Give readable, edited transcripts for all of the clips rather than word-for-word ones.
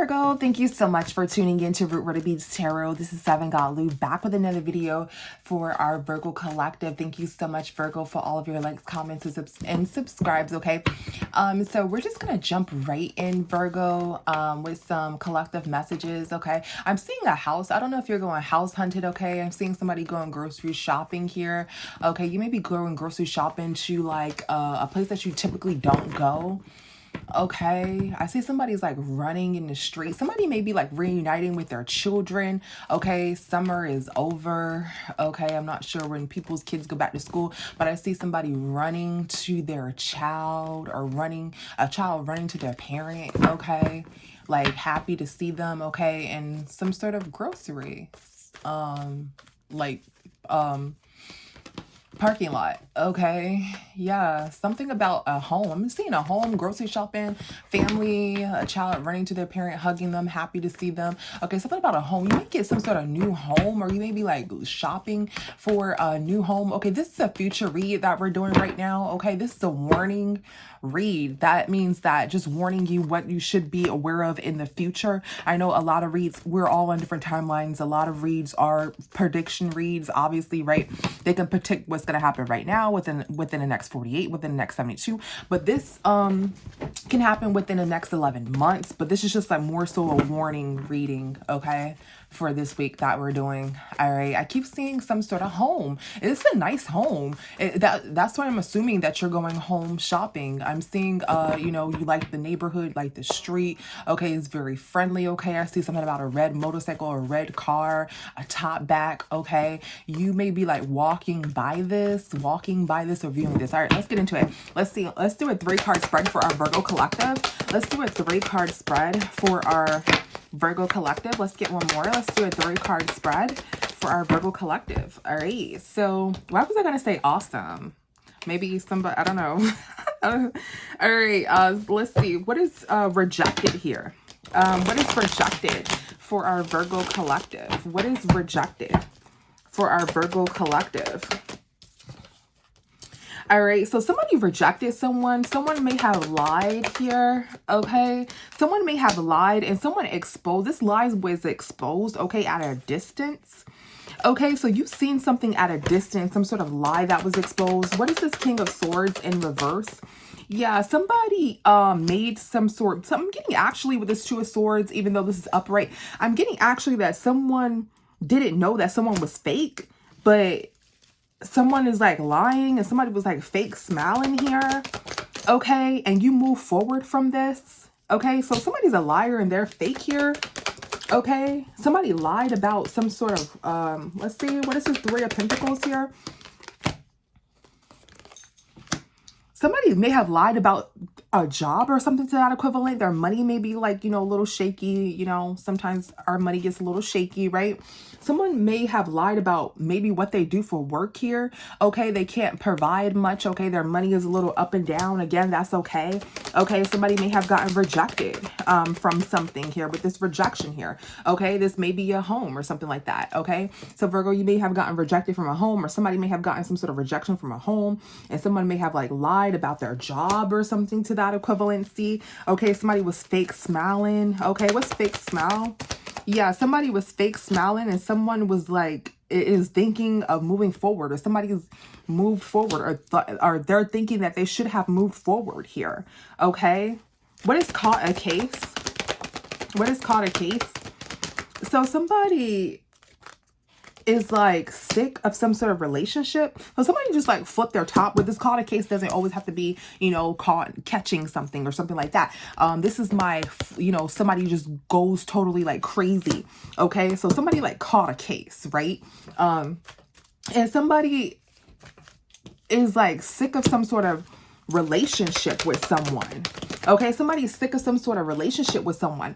Virgo, thank you so much for tuning in to Root Rooted Beads Tarot. This is Seven God Lou back with another video for our Virgo collective. Thank you so much, Virgo, for all of your likes, comments, and subscribes, okay? So we're just gonna jump right in, Virgo, with some collective messages, okay? I'm seeing a house. I don't know if you're going house hunted, okay? I'm seeing somebody going grocery shopping here, okay? You may be going grocery shopping to like a place that you typically don't go. Okay, I see somebody's like running in the street. Somebody may be like reuniting with their children. Okay, summer is over. Okay, I'm not sure when people's kids go back to school, but I see somebody running to their child, or a child running to their parent. Okay, like happy to see them. Okay, and some sort of grocery, like parking lot. Okay, yeah, something about a home. I'm seeing a home, grocery shopping, family, a child running to their parent, hugging them, happy to see them. Okay, something about a home. You may get some sort of new home, or you may be like shopping for a new home. Okay, this is a future read that we're doing right now. Okay, this is a warning read. That means that just warning you what you should be aware of in the future. I know a lot of reads, we're all on different timelines. A lot of reads are prediction reads, obviously, right? They can predict what's going to happen right now within the next 48, within the next 72, but this can happen within the next 11 months. But this is just like more so a warning reading, okay, for this week that we're doing. All right, I keep seeing some sort of home. It's a nice home. That's why I'm assuming that you're going home shopping. I'm seeing you know, you like the neighborhood, like the street. Okay, it's very friendly. Okay, I see something about a red motorcycle, a red car, a top back. Okay, you may be like walking by this, or viewing this. All right, let's get into it. Let's see. Let's do a 3-card spread for our Virgo collective. Let's do a 3-card spread for our Virgo collective. Let's get one more. Let's do a 3-card spread for our Virgo collective. All right. So why was I going to say awesome? Maybe somebody, I don't know. All right. Let's see. What is rejected here? What is rejected for our Virgo collective? What is rejected for our Virgo collective? All right, so somebody rejected someone. Someone may have lied here, okay? Someone may have lied, and someone exposed. This lie was exposed, okay, at a distance. Okay, so you've seen something at a distance, some sort of lie that was exposed. What is this King of Swords in reverse? Yeah, somebody made some sort. So I'm getting actually with this Two of Swords, even though this is upright, I'm getting actually that someone didn't know that someone was fake, but someone is like lying, and somebody was like fake smiling here, okay, and you move forward from this. Okay, so somebody's a liar and they're fake here. Okay, somebody lied about some sort of let's see, what is this 3 of Pentacles here? Somebody may have lied about a job or something to that equivalent. Their money may be like, you know, a little shaky. You know, sometimes our money gets a little shaky, right? Someone may have lied about maybe what they do for work here. Okay, they can't provide much. Okay, their money is a little up and down. Again, that's okay. Okay, somebody may have gotten rejected from something here with this rejection here. Okay, this may be a home or something like that. Okay, so Virgo, you may have gotten rejected from a home, or somebody may have gotten some sort of rejection from a home, and someone may have like lied about their job or something to that equivalency. Okay, somebody was fake smiling. Okay, what's fake smile? Yeah, somebody was fake smiling, and someone was like, is thinking of moving forward, or somebody's moved forward, or they're thinking that they should have moved forward here. Okay, what is caught a case? What is caught a case? So somebody is like sick of some sort of relationship. So somebody just like flipped their top. With this caught a case doesn't always have to be, you know, catching something or something like that. This is my, you know, somebody just goes totally like crazy. Okay, so somebody like caught a case, right? And somebody is like sick of some sort of relationship with someone. Okay, somebody's sick of some sort of relationship with someone.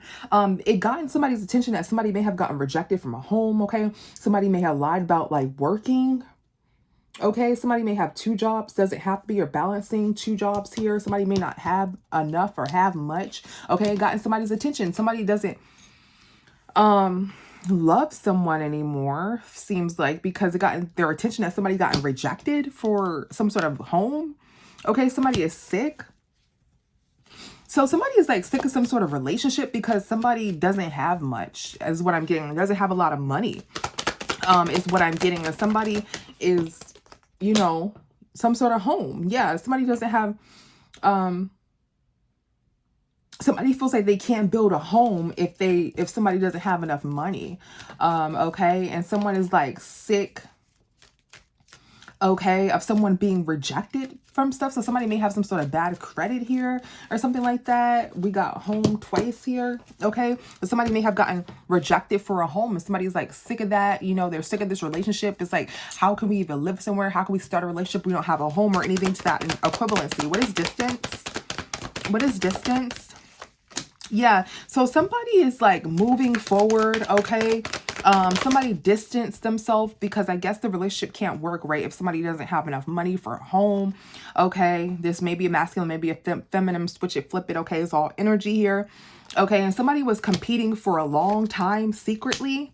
It got in somebody's attention that somebody may have gotten rejected from a home. Okay, somebody may have lied about like working. Okay, somebody may have 2 jobs. Doesn't have to be, you're balancing 2 jobs here. Somebody may not have enough or have much. Okay, it got in somebody's attention. Somebody doesn't love someone anymore, seems like, because it got in their attention that somebody gotten rejected for some sort of home. Okay, somebody is sick. So somebody is like sick of some sort of relationship because somebody doesn't have much, is what I'm getting. Doesn't have a lot of money, is what I'm getting. And somebody is, you know, some sort of home. Yeah, somebody doesn't have, somebody feels like they can't build a home if somebody doesn't have enough money. Okay. And someone is like sick, okay, of someone being rejected from stuff. So somebody may have some sort of bad credit here or something like that. We got home twice here, okay? But somebody may have gotten rejected for a home and somebody's like sick of that. You know, they're sick of this relationship. It's like, how can we even live somewhere? How can we start a relationship? We don't have a home or anything to that equivalency. What is distance? What is distance? Yeah, so somebody is like moving forward, okay? Somebody distanced themselves because I guess the relationship can't work, right? If somebody doesn't have enough money for a home, okay? This may be a masculine, maybe a feminine, switch it, flip it, okay? It's all energy here, okay? And somebody was competing for a long time secretly.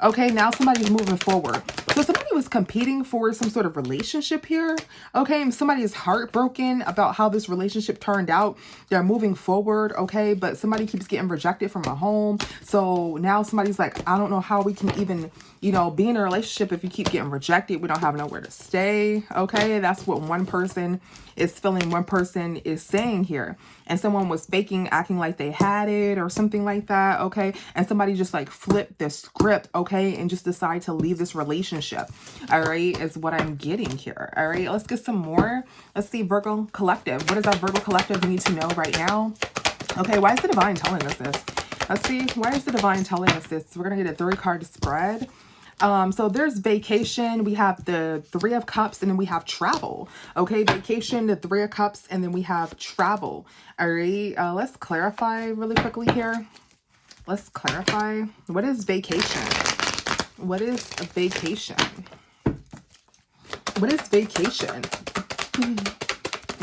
Okay, now somebody's moving forward. So somebody was competing for some sort of relationship here. Okay, and somebody is heartbroken about how this relationship turned out. They're moving forward, okay, but somebody keeps getting rejected from a home. So now somebody's like, I don't know how we can even, you know, be in a relationship if you keep getting rejected. We don't have nowhere to stay, okay? That's what one person is feeling, one person is saying here. And someone was faking, acting like they had it or something like that, okay? And somebody just like flipped the script, okay? And just decide to leave this relationship, all right? Is what I'm getting here, all right? Let's get some more. Let's see, Virgo Collective. What does our Virgo Collective need to know right now? Okay, why is the Divine telling us this? Let's see, why is the Divine telling us this? We're going to get a 3-card spread. So there's vacation, we have the 3 of Cups, and then we have travel. Okay, vacation, the 3 of Cups, and then we have travel. All right, let's clarify really quickly here. Let's clarify. What is vacation? What is a vacation? What is vacation?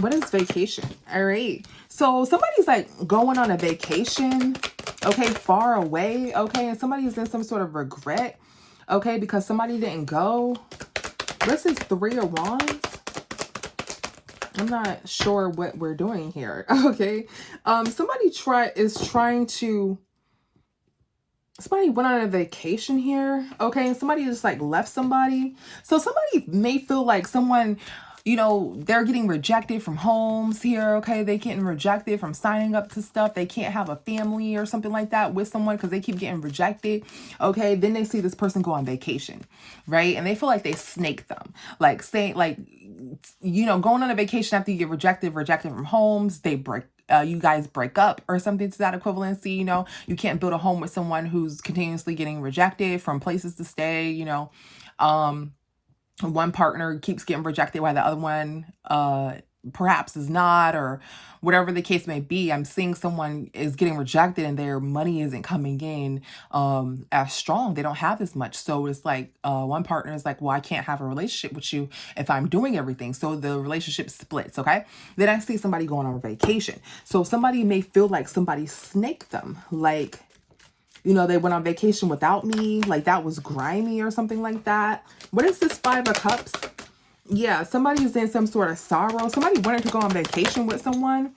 What is vacation? All right, so somebody's like going on a vacation, okay, far away, okay, and somebody's in some sort of regret, okay, because somebody didn't go. This is 3 of Wands. I'm not sure what we're doing here, okay. Somebody somebody went on a vacation here, okay, and somebody just like left somebody. So somebody may feel like someone, you know, they're getting rejected from homes here, okay? They getting rejected from signing up to stuff. They can't have a family or something like that with someone because they keep getting rejected, okay? Then they see this person go on vacation, right? And they feel like they snaked them. Like, saying, like, you know, going on a vacation after you get rejected from homes, they break. You guys break up or something to that equivalency, you know? You can't build a home with someone who's continuously getting rejected from places to stay, you know? One partner keeps getting rejected while the other one perhaps is not, or whatever the case may be. I'm seeing someone is getting rejected and their money isn't coming in as strong. They don't have as much. So it's like one partner is like, well, I can't have a relationship with you if I'm doing everything. So the relationship splits, okay? Then I see somebody going on vacation. So somebody may feel like somebody snaked them, like, you know, they went on vacation without me, like that was grimy or something like that. What is this 5 of Cups? Yeah, somebody's in some sort of sorrow. Somebody wanted to go on vacation with someone,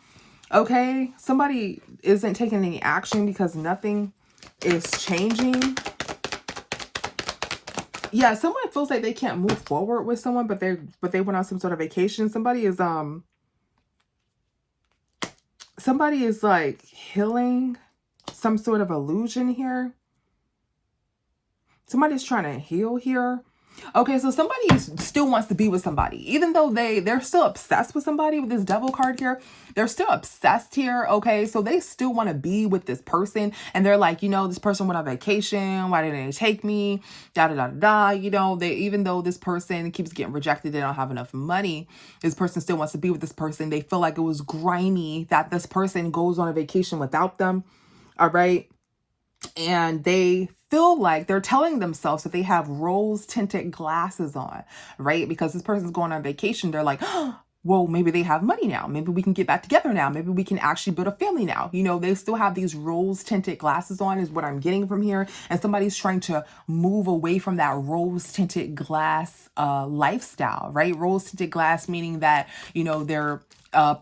okay? Somebody isn't taking any action because nothing is changing. Yeah, someone feels like they can't move forward with someone, but they went on some sort of vacation. Somebody is like healing some sort of illusion here. Somebody's trying to heal here. Okay, so somebody still wants to be with somebody, even though they're still obsessed with somebody. With this Devil card here, they're still obsessed here. Okay, so they still want to be with this person, and they're like, you know, this person went on vacation. Why didn't they take me? Da da da da. You know, even though this person keeps getting rejected, they don't have enough money. This person still wants to be with this person. They feel like it was grimy that this person goes on a vacation without them. All right. And they feel like they're telling themselves that they have rose tinted glasses on, right? Because this person's going on vacation. They're like, oh, well, maybe they have money now. Maybe we can get back together now. Maybe we can actually build a family now. You know, they still have these rose tinted glasses on is what I'm getting from here. And somebody's trying to move away from that rose tinted glass lifestyle, right? Rose tinted glass meaning that, you know, they're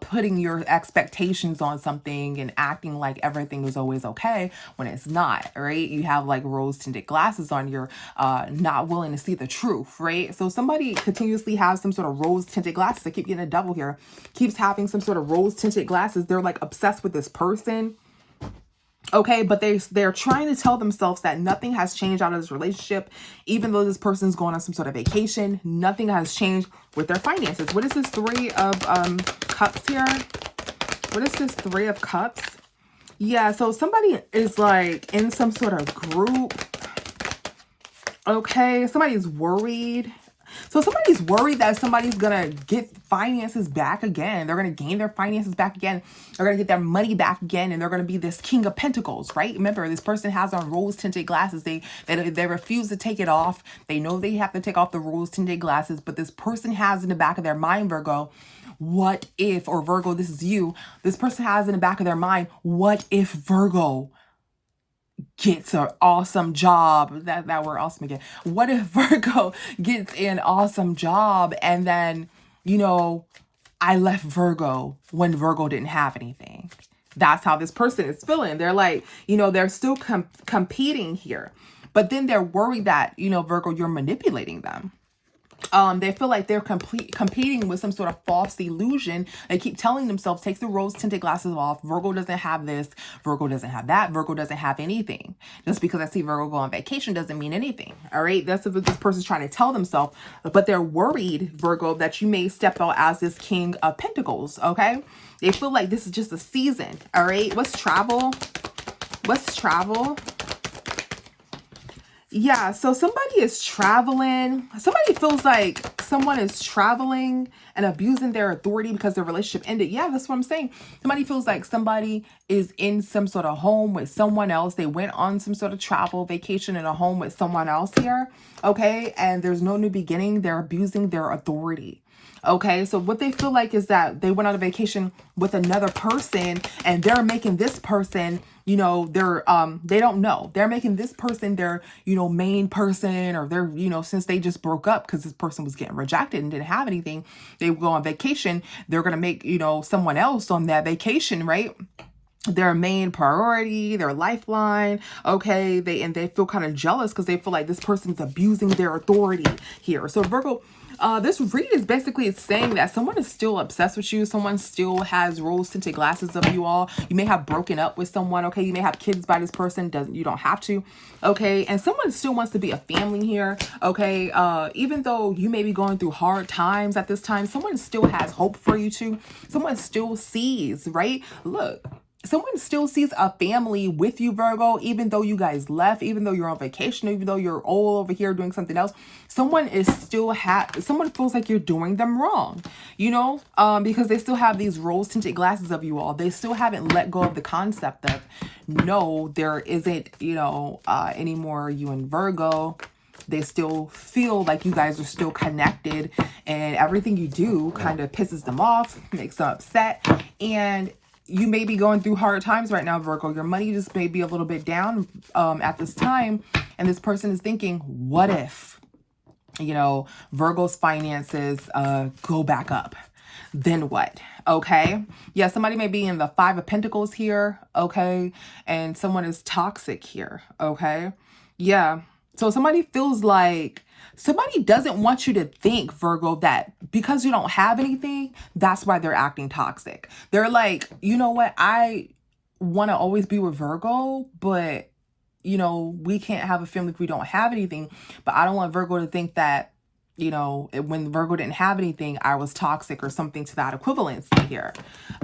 putting your expectations on something and acting like everything is always okay when it's not, right? You have like rose tinted glasses on. You're not willing to see the truth, right? So somebody continuously has some sort of rose tinted glasses. I keep getting a double here. Keeps having some sort of rose tinted glasses. They're like obsessed with this person. Okay, but they're trying to tell themselves that nothing has changed out of this relationship, even though this person's going on some sort of vacation. Nothing has changed with their finances. What is this Three of Cups here? What is this Three of Cups? Yeah, so somebody is like in some sort of group. Okay, somebody's worried. So somebody's worried that somebody's going to get finances back again. They're going to gain their finances back again. They're going to get their money back again. And they're going to be this King of Pentacles, right? Remember, this person has on rose tinted glasses. They refuse to take it off. They know they have to take off the rose tinted glasses. But this person has in the back of their mind, Virgo, what if, or Virgo, this is you. This person has in the back of their mind, what if Virgo gets an awesome job? That word awesome again. What if Virgo gets an awesome job and then, you know, I left Virgo when Virgo didn't have anything? That's how this person is feeling. They're like, you know, they're still competing here. But then they're worried that, you know, Virgo, you're manipulating them. They feel like they're competing with some sort of false illusion. They keep telling themselves, take the rose tinted glasses off. Virgo doesn't have this. Virgo doesn't have that. Virgo doesn't have anything. Just because I see Virgo go on vacation doesn't mean anything. All right. That's what this person's trying to tell themselves. But they're worried, Virgo, that you may step out as this King of Pentacles. Okay. They feel like this is just a season. All right. What's travel? What's travel? Yeah, so somebody is traveling. Somebody feels like someone is traveling and abusing their authority because their relationship ended. Yeah, that's what I'm saying. Somebody feels like somebody is in some sort of home with someone else. They went on some sort of travel vacation in a home with someone else here. Okay, and there's no new beginning. They're abusing their authority. Okay, so what they feel like is that they went on a vacation with another person and they're making this person, you know, they don't know. They're making this person their, you know, main person, or they're, you know, since they just broke up because this person was getting rejected and didn't have anything, they go on vacation. They're going to make, you know, someone else on that vacation, right? Their main priority, their lifeline. Okay, they feel kind of jealous because they feel like this person's abusing their authority here. So Virgo, this read is basically saying that someone is still obsessed with you. Someone still has rose tinted glasses of you all. You may have broken up with someone. Okay, you may have kids by this person. You don't have to. Okay, and someone still wants to be a family here. Okay, even though you may be going through hard times at this time, someone still has hope for you too. Someone still sees, right? Look. Someone still sees a family with you, Virgo, even though you guys left, even though you're on vacation, even though you're all over here doing something else. Someone is still someone feels like you're doing them wrong, you know, because they still have these rose tinted glasses of you all. They still haven't let go of the concept of, no, there isn't, you know, anymore you and Virgo. They still feel like you guys are still connected, and everything you do kind of pisses them off, makes them upset. And you may be going through hard times right now, Virgo. Your money just may be a little bit down at this time. And this person is thinking, what if, you know, Virgo's finances go back up? Then what? Okay. Yeah, somebody may be in the Five of Pentacles here. Okay. And someone is toxic here. Okay. Yeah. So somebody feels like somebody doesn't want you to think, Virgo, that because you don't have anything, that's why they're acting toxic. They're like, you know what? I want to always be with Virgo, but, you know, we can't have a family if we don't have anything. But I don't want Virgo to think that, you know, when Virgo didn't have anything, I was toxic or something to that equivalency here.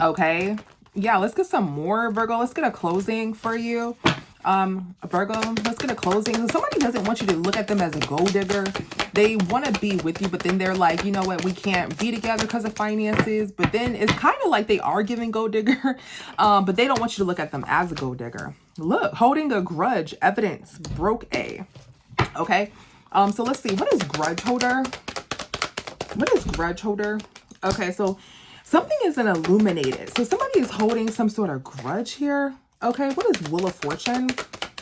Okay. Yeah, let's get some more, Virgo. Let's get a closing for you. Virgo, let's get a closing. So somebody doesn't want you to look at them as a gold digger. They want to be with you, but then they're like, you know what, we can't be together because of finances. But then it's kind of like they are giving gold digger, but they don't want you to look at them as a gold digger. Look, holding a grudge, evidence, broke A. Okay. So let's see, what is grudge holder? What is grudge holder? Okay, so something isn't illuminated. So somebody is holding some sort of grudge here. Okay, what is Wheel of Fortune?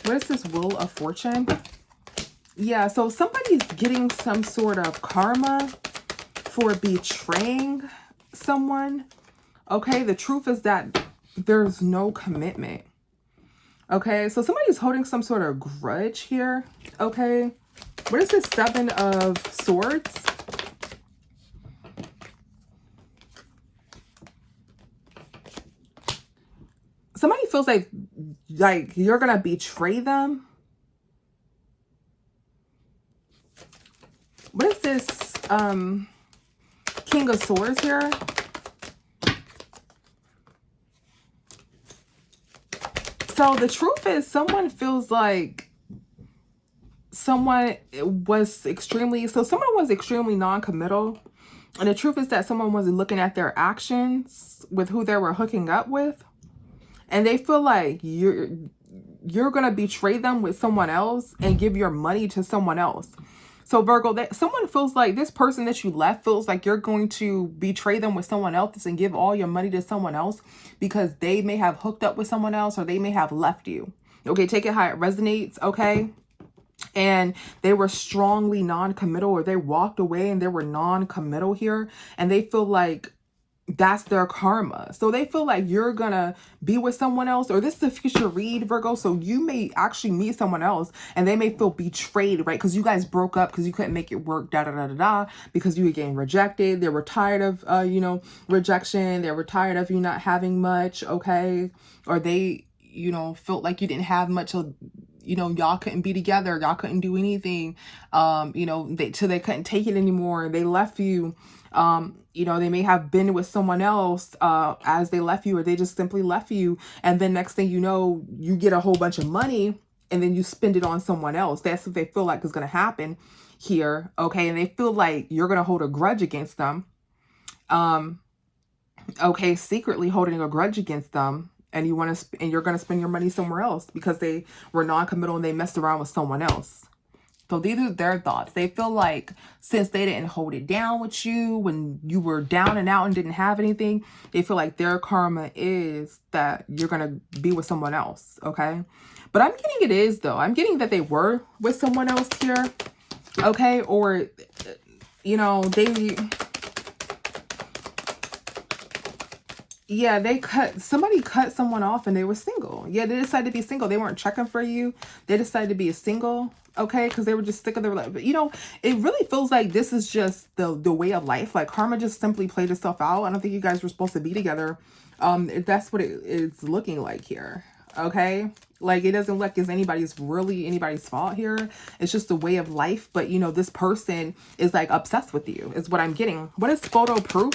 What is this Wheel of Fortune? Yeah, so somebody's getting some sort of karma for betraying someone. Okay, the truth is that there's no commitment. Okay, so somebody's holding some sort of grudge here. Okay, what is this Seven of Swords? Somebody feels like you're gonna betray them. What is this King of Swords here? So the truth is, someone feels like someone was extremely non-committal. And the truth is that someone wasn't looking at their actions with who they were hooking up with. And they feel like you're going to betray them with someone else and give your money to someone else. So Virgo, that someone feels like this person that you left feels like you're going to betray them with someone else and give all your money to someone else because they may have hooked up with someone else or they may have left you. Okay, take it how it resonates, okay? And they were strongly non-committal, or they walked away and they were non-committal here, and they feel like that's their karma. So they feel like you're gonna be with someone else, or this is a future read, Virgo, so you may actually meet someone else and they may feel betrayed, right? Because you guys broke up because you couldn't make it work, because you were getting rejected. They were tired of rejection. They were tired of you not having much, okay? Or they felt like you didn't have much of, y'all couldn't be together, y'all couldn't do anything, till they couldn't take it anymore, they left you. They may have been with someone else as they left you, or they just simply left you, and then next thing you know, you get a whole bunch of money and then you spend it on someone else. That's what they feel like is going to happen here, okay? And they feel like you're going to hold a grudge against them, okay, secretly holding a grudge against them, and you're going to spend your money somewhere else because they were non-committal and they messed around with someone else. So these are their thoughts. They feel like since they didn't hold it down with you when you were down and out and didn't have anything, they feel like their karma is that you're going to be with someone else, okay? But I'm getting it is, though. I'm getting that they were with someone else here, okay? Or, somebody cut someone off and they were single. Yeah, they decided to be single. They weren't checking for you. They decided to be a single, okay? Because they were just sick of their life. But, it really feels like this is just the way of life. Like karma just simply played itself out. I don't think you guys were supposed to be together. That's what it is looking like here, okay? Like it doesn't look as anybody's fault here. It's just the way of life. But, this person is like obsessed with you is what I'm getting. What is photo proof?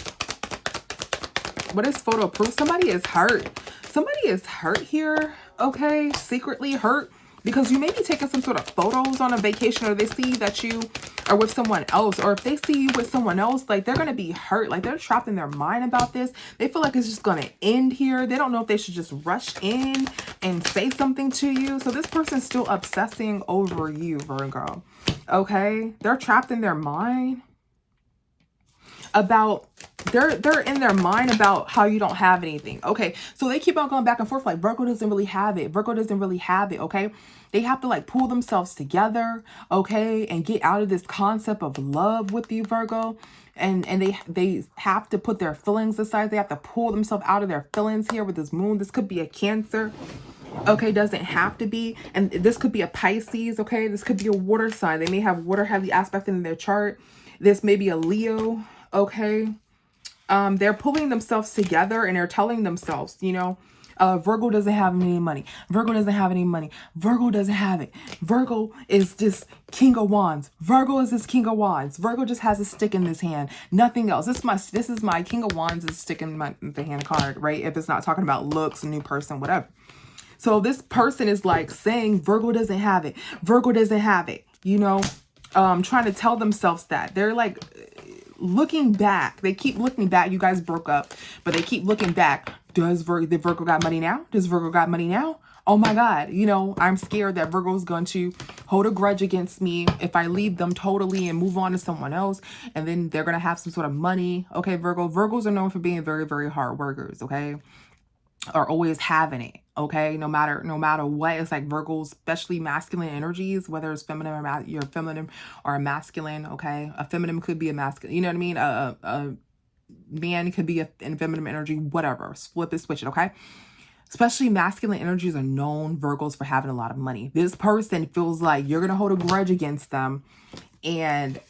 What is photo proof? Somebody is hurt. Somebody is hurt here, okay? Secretly hurt because you may be taking some sort of photos on a vacation, or they see that you are with someone else, or if they see you with someone else, like they're going to be hurt. Like they're trapped in their mind about this. They feel like it's just going to end here. They don't know if they should just rush in and say something to you. So this person's still obsessing over you, Virgo, okay? They're trapped in their mind about they're in their mind about how you don't have anything, okay? So they keep on going back and forth like Virgo doesn't really have it, okay? They have to like pull themselves together, okay, and get out of this concept of love with you, Virgo, and they have to put their feelings aside. They have to pull themselves out of their feelings here with this moon. This could be a Cancer, okay? Doesn't have to be. And this could be a Pisces, okay? This could be a water sign. They may have water heavy aspect in their chart. This may be a Leo, okay? They're pulling themselves together and they're telling themselves, Virgo doesn't have any money. Virgo doesn't have any money. Virgo doesn't have it. Virgo is just King of Wands. Virgo is this King of Wands. Virgo just has a stick in his hand. Nothing else. This is my King of Wands is stick in the hand card, right? If it's not talking about looks, new person, whatever. So this person is like saying Virgo doesn't have it. Virgo doesn't have it. Trying to tell themselves that. They're like looking back. They keep looking back. You guys broke up, but they keep looking back. Does Virgo got money now? Does Virgo got money now? Oh my God. I'm scared that Virgo is going to hold a grudge against me if I leave them totally and move on to someone else. And then they're going to have some sort of money. Okay, Virgo. Virgos are known for being very, very hard workers. Okay. Are always having it, okay? No matter what. It's like Virgos, especially masculine energies, whether it's feminine or you're feminine or a masculine, okay? A feminine could be a masculine, you know what I mean? man could be in feminine energy, whatever. Flip it, switch it, okay? Especially masculine energies are known, Virgos, for having a lot of money. This person feels like you're going to hold a grudge against them, and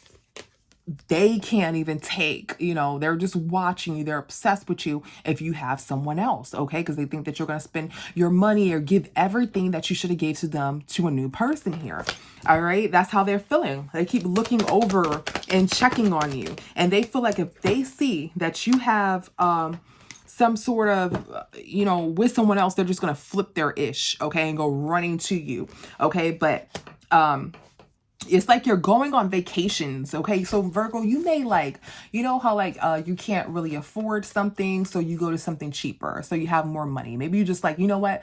they can't even take, you know, they're just watching you. They're obsessed with you if you have someone else, okay? Because they think that you're going to spend your money or give everything that you should have gave to them to a new person here, all right? That's how they're feeling. They keep looking over and checking on you. And they feel like if they see that you have some sort of, you know, with someone else, they're just going to flip their ish, okay? And go running to you, okay? But it's like you're going on vacations, okay? So Virgo, you may like, you know how like you can't really afford something, so you go to something cheaper, so you have more money. Maybe you just like, you know what?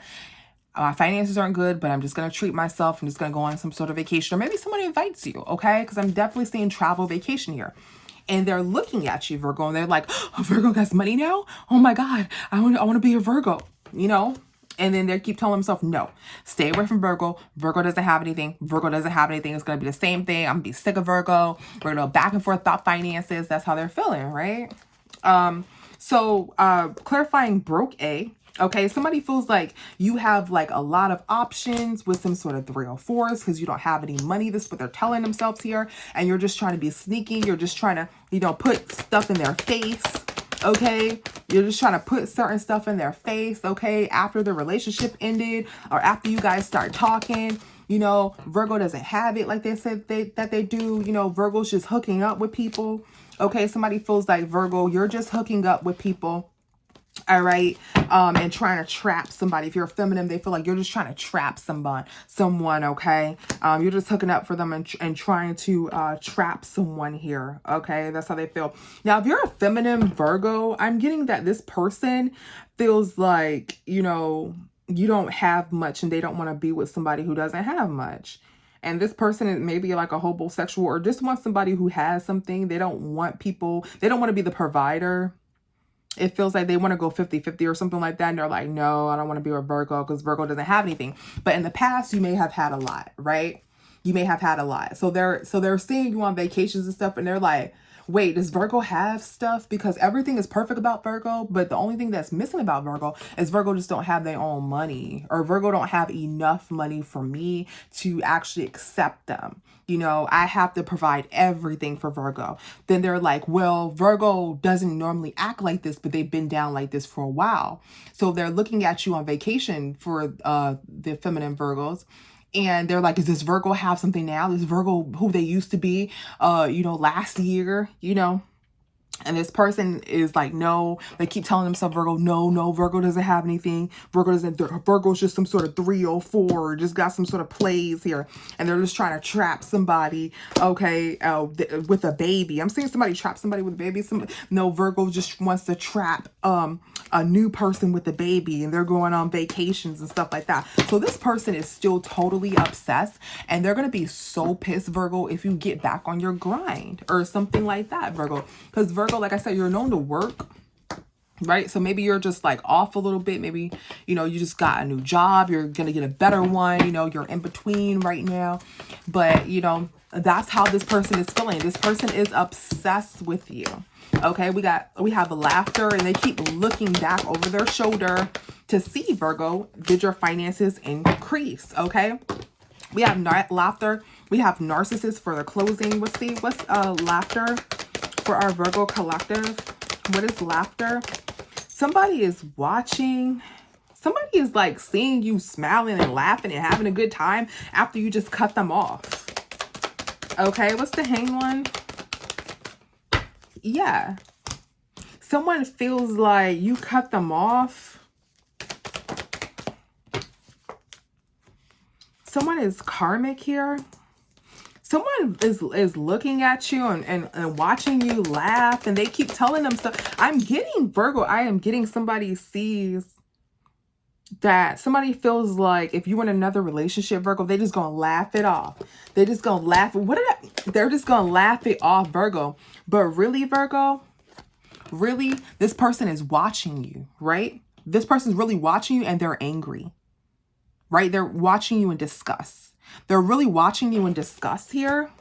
My finances aren't good, but I'm just going to treat myself. I'm just going to go on some sort of vacation. Or maybe somebody invites you, okay? Because I'm definitely seeing travel vacation here. And they're looking at you, Virgo, and they're like, oh, Virgo has money now? Oh my God, I want to be a Virgo, you know? And then they keep telling themselves, no, stay away from Virgo. Virgo doesn't have anything. Virgo doesn't have anything. It's going to be the same thing. I'm going to be sick of Virgo. We're going to go back and forth about finances. That's how they're feeling, right? Clarifying broke A. Okay, somebody feels like you have like a lot of options with some sort of 304s because you don't have any money. This is what they're telling themselves here. And you're just trying to be sneaky. You're just trying to, you know, put stuff in their face. Okay, you're just trying to put certain stuff in their face, okay, after the relationship ended or after you guys start talking. You know, Virgo doesn't have it like they said that they do. You know, Virgo's just hooking up with people. Okay, somebody feels like, Virgo, you're just hooking up with people. All right. And trying to trap somebody. If you're a feminine, they feel like you're just trying to trap someone. Okay. You're just hooking up for them and trying to trap someone here. Okay. That's how they feel. Now, if you're a feminine Virgo, I'm getting that this person feels like, you know, you don't have much and they don't want to be with somebody who doesn't have much. And this person is maybe like a homosexual or just wants somebody who has something. They don't want people. They don't want to be the provider. It feels like they want to go 50-50 or something like that. And they're like, no, I don't want to be a Virgo because Virgo doesn't have anything. But in the past, you may have had a lot, right? You may have had a lot. So they're seeing you on vacations and stuff. And they're like, wait, does Virgo have stuff? Because everything is perfect about Virgo. But the only thing that's missing about Virgo is Virgo just don't have their own money. Or Virgo don't have enough money for me to actually accept them. You know, I have to provide everything for Virgo. Then they're like, well, Virgo doesn't normally act like this, but they've been down like this for a while. So they're looking at you on vacation for the feminine Virgos. And they're like, does this Virgo have something now? This Virgo who they used to be, you know, last year, you know? And this person is like, no, they keep telling themselves, Virgo, no, Virgo doesn't have anything. Virgo's just some sort of 304, just got some sort of plays here. And they're just trying to trap somebody, okay, with a baby. I'm seeing somebody trap somebody with a baby. No, Virgo just wants to trap a new person with a baby, and they're going on vacations and stuff like that. So this person is still totally obsessed, and they're going to be so pissed, Virgo, if you get back on your grind or something like that, Virgo. Because Virgo, like I said, you're known to work, right? So maybe you're just like off a little bit. Maybe, you know, you just got a new job. You're going to get a better one. You know, you're in between right now. But, you know, that's how this person is feeling. This person is obsessed with you. Okay, we have laughter, and they keep looking back over their shoulder to see, Virgo, did your finances increase? Okay, we have laughter. We have narcissist for the closing. Let's see, what's laughter for our Virgo collective? What is laughter? Somebody is watching. Somebody is like seeing you smiling and laughing and having a good time after you just cut them off. Okay, what's the hang one? Yeah. Someone feels like you cut them off. Someone is karmic here. Someone is looking at you and watching you laugh, and they keep telling them stuff. I'm getting, Virgo, I am getting somebody sees that somebody feels like if you in another relationship, Virgo, they just gonna laugh it off. They just gonna laugh. They're just gonna laugh it off, Virgo. But really, Virgo, really, this person is watching you, right? This person's really watching you, and they're angry, right? They're watching you in disgust. They're really watching you in disgust here,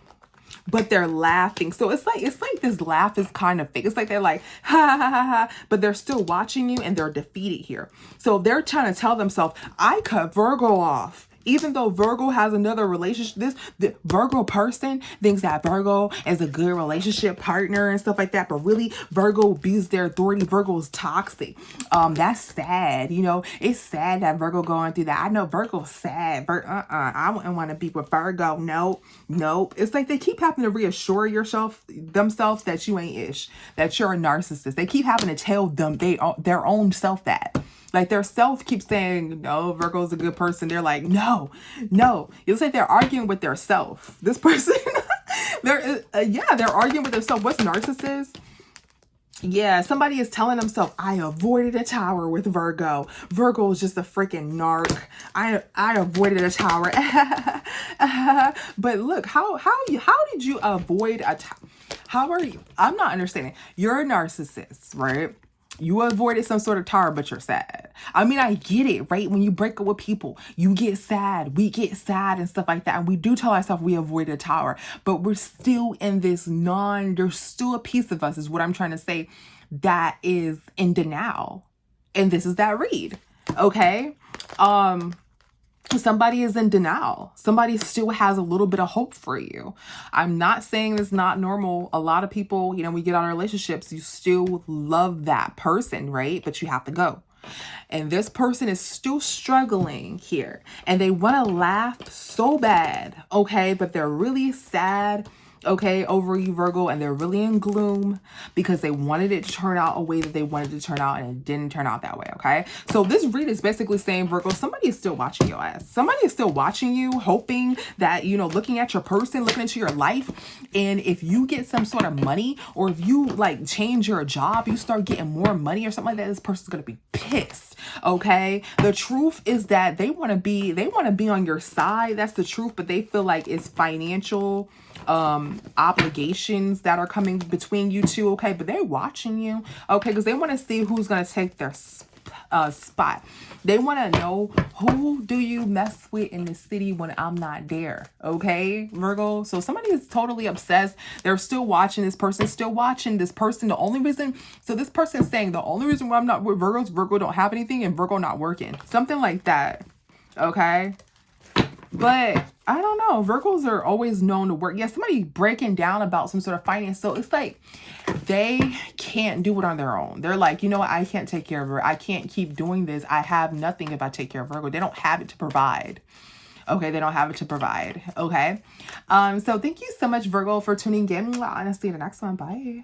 but they're laughing. So it's like this laugh is kind of fake. It's like they're like, ha ha ha ha, but they're still watching you and they're defeated here. So they're trying to tell themselves, I cut Virgo off. Even though Virgo has another relationship, the Virgo person thinks that Virgo is a good relationship partner and stuff like that. But really, Virgo abuses their authority. Virgo is toxic. That's sad. You know, it's sad that Virgo going through that. I know Virgo's sad. I wouldn't want to be with Virgo. Nope. It's like they keep having to reassure themselves that you ain't ish, that you're a narcissist. They keep having to tell them their own self that. Like their self keeps saying, no, Virgo's a good person. They're like, no. It's like they're arguing with their self. This person, they're arguing with their self. What's narcissist? Yeah, somebody is telling themselves, I avoided a tower with Virgo. Virgo is just a freaking narc. I avoided a tower. But look, how did you avoid a tower? How are you? I'm not understanding. You're a narcissist, right? You avoided some sort of tower, but you're sad. I mean, I get it, right? When you break up with people, you get sad. We get sad and stuff like that. And we do tell ourselves we avoided a tower, but we're still in this there's still a piece of us, is what I'm trying to say, that is in denial. And this is that read. Okay. Somebody is in denial. Somebody still has a little bit of hope for you. I'm not saying it's not normal. A lot of people, we get out of relationships, you still love that person, right? But you have to go. And this person is still struggling here. And they want to laugh so bad, okay? But they're really sad, okay, over you, Virgo, and they're really in gloom because they wanted it to turn out a way that they wanted it to turn out, and it didn't turn out that way, okay? So this read is basically saying, Virgo, somebody is still watching your ass. Somebody is still watching you, hoping that, looking at your person, looking into your life, and if you get some sort of money, or if you, like, change your job, you start getting more money or something like that, this person's gonna be pissed, okay? The truth is that they want to be on your side. That's the truth, but they feel like it's financial obligations that are coming between you two, okay? But they're watching you, okay? Because they want to see who's going to take their spot. They want to know, who do you mess with in the city when I'm not there, okay, Virgo? So somebody is totally obsessed. They're still watching this person, the only reason, so this person is saying the only reason why I'm not with Virgo is Virgo don't have anything and Virgo not working, something like that, okay? But I don't know. Virgos are always known to work. Yeah, somebody breaking down about some sort of finance. So it's like they can't do it on their own. They're like, you know what? I can't take care of her. I can't keep doing this. I have nothing if I take care of Virgo. They don't have it to provide. Okay, they don't have it to provide. Okay. So thank you so much, Virgo, for tuning in. I'll see you in the next one. Bye.